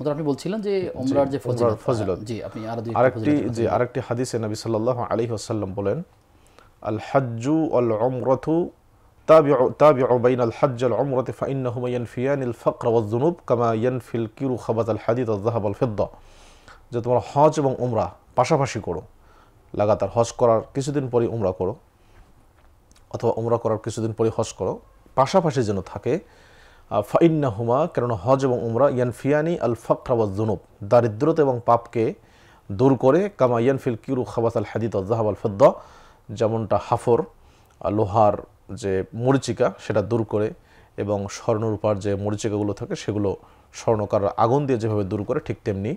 আপনি বলছিলেন যে উমরার যে ফজিলত, জি আপনি আরো আরেকটি হাদিসে নবী সাল্লাল্লাহু আলাইহি ওয়াসাল্লাম বলেন, আল হাজ্জু ওয়াল উমরাতু তাবিউ বাইনাল হজ্জ ওয়াল উমরাতি ফাইন্নাহুমা ইয়ানফিয়ানিল ফাকর ওয়াজ যুনুব কামা ইয়ানফিল কিরু খাবাতাল হাদিদ ওয়াজ যাহাব ওয়াল ফিদ্দা। যে তোমরা হজ এবং উমরা পাশাপাশি করো, লাগাতার হজ করার কিছুদিন পরে উমরা করো অথবা উমরা করার কিছুদিন পরে হজ করো, পাশাপাশি যেন থাকে। ফাইন্নাহুমা, কেননা হজ এবং উমরা ইয়ানফিয়ানি আল ফাকর ওয়াজ যুনুব, দারিদ্রতা এবং পাপকে দূর করে। কামা ইয়ানফিল কিরু খাবাতাল হাদিদ ওয়াজ যাহাব ওয়াল ফিদ্দা, যেমনটা হাফর লোহার যে মরিচিকা সেটা দূর করে, এবং স্বর্ণরূপার যে মরিচিকাগুলো থাকে সেগুলো স্বর্ণকার আগুন দিয়ে যেভাবে দূর করে, ঠিক তেমনি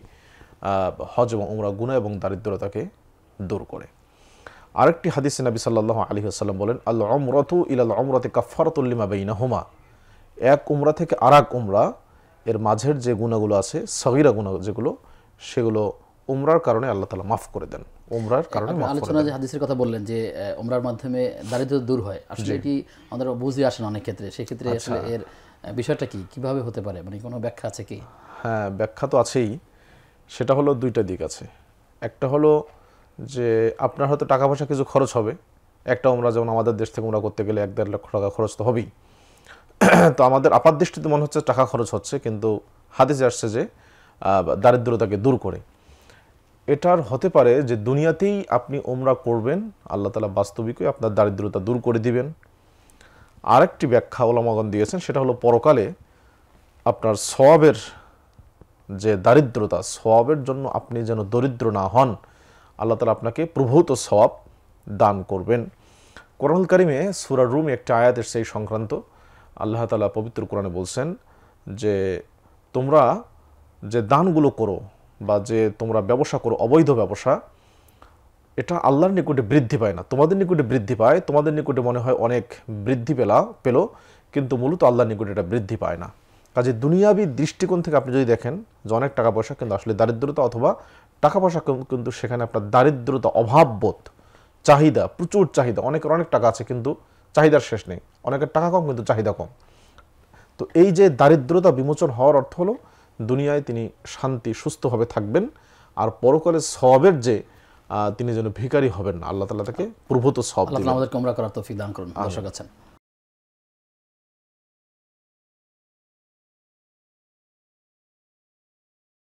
হজ এবং উমরা গুনাহ এবং দারিদ্রতাকে দূর করে। আরেকটি হাদিসে নবী সাল্লাল্লাহু আলাইহি ওয়াসাল্লাম বলেন, আল উমরাতু ইলাল উমরাতি কাফফারাতুল লিমা বাইনাহুমা। এক উমরা থেকে আরেক উমরা এর মাঝের যে গুনাহগুলো আছে, সগীরা গুনাহ যেগুলো, সেগুলো উমরার কারণে আল্লাহ তাআলা মাফ করে দেন। উমরার কারণে মাফ করে দেন। আলোচনা যে হাদিসের কথা বললেন যে উমরার মাধ্যমে দারিদ্রতা দূর হয়, আসলে এটি আমাদের বুঝে আসে না অনেক ক্ষেত্রে। সেই ক্ষেত্রে আসলে এর বিষয়টা কি, কিভাবে হতে পারে, মানে কোনো ব্যাখ্যা আছে কি? হ্যাঁ, ব্যাখ্যা তো আছেই। সেটা হলো দুইটা দিক আছে। একটা হলো যে আপনার হয়তো টাকা পয়সা কিছু খরচ হবে। একটা উমরা, যেমন আমাদের দেশ থেকে উমরা করতে গেলে 1-1.5 লক্ষ টাকা খরচ তো হবেই। তো আমাদের আপাত দৃষ্টিতে মনে হচ্ছে টাকা খরচ হচ্ছে, কিন্তু হাদিসে আসছে যে দারিদ্রতাকে দূর করে। এটার হতে পারে যে দুনিয়াতেই আপনি উমরা করবেন, আল্লাহ তাআলা বাস্তবিকই আপনার দারিদ্রতা দূর করে দিবেন। আরেকটি ব্যাখ্যা ওলামাগণ দিয়েছেন, সেটা হলো পরকালে আপনার সওয়াবের যে দারিদ্রতা, সওয়াবের জন্য আপনি যেন দরিদ্র না হন, আল্লাহ তাআলা আপনাকে প্রভূত সওয়াব দান করবেন। কোরআনুল কারীমে সূরা রুম একটা আয়াত এসেছে এই সংক্রান্ত। আল্লাহ তাআলা পবিত্র কোরআনে বলছেন যে তোমরা যে দানগুলো করো বা যে তোমরা ব্যবসা করো, অবৈধ ব্যবসা, এটা আল্লাহর নিকটে বৃদ্ধি পায় না, তোমাদের নিকটে বৃদ্ধি পায়। তোমাদের নিকটে মনে হয় অনেক বৃদ্ধি পেল, কিন্তু মূলত আল্লাহর নিকটে এটা বৃদ্ধি পায় না। কাজে দুনিয়াবী দৃষ্টিকোণ থেকে আপনি যদি দেখেন যে অনেক টাকা পয়সা, কিন্তু আসলে দারিদ্রতা, অথবা টাকা পয়সা কিন্তু সেখানে আপনার দারিদ্রতা, অভাববোধ, চাহিদা, প্রচুর চাহিদা। অনেকের অনেক টাকা আছে কিন্তু চাহিদার শেষ নেই, অনেকের টাকা কম কিন্তু চাহিদা কম। তো এই যে দারিদ্রতা বিমোচন হওয়ার অর্থ হলো দুনিয়ায় তিনি শান্তি, সুস্থভাবে থাকবেন, আর পরকালে সওয়াবের যে তিনি যেন ভিখারি হবেন না, আল্লাহ তাআলা তাকে প্রভূত সওয়াব দিবেন। আল্লাহ আমাদেরকে উমরা করার তৌফিক দান করুন। দর্শক আছেন।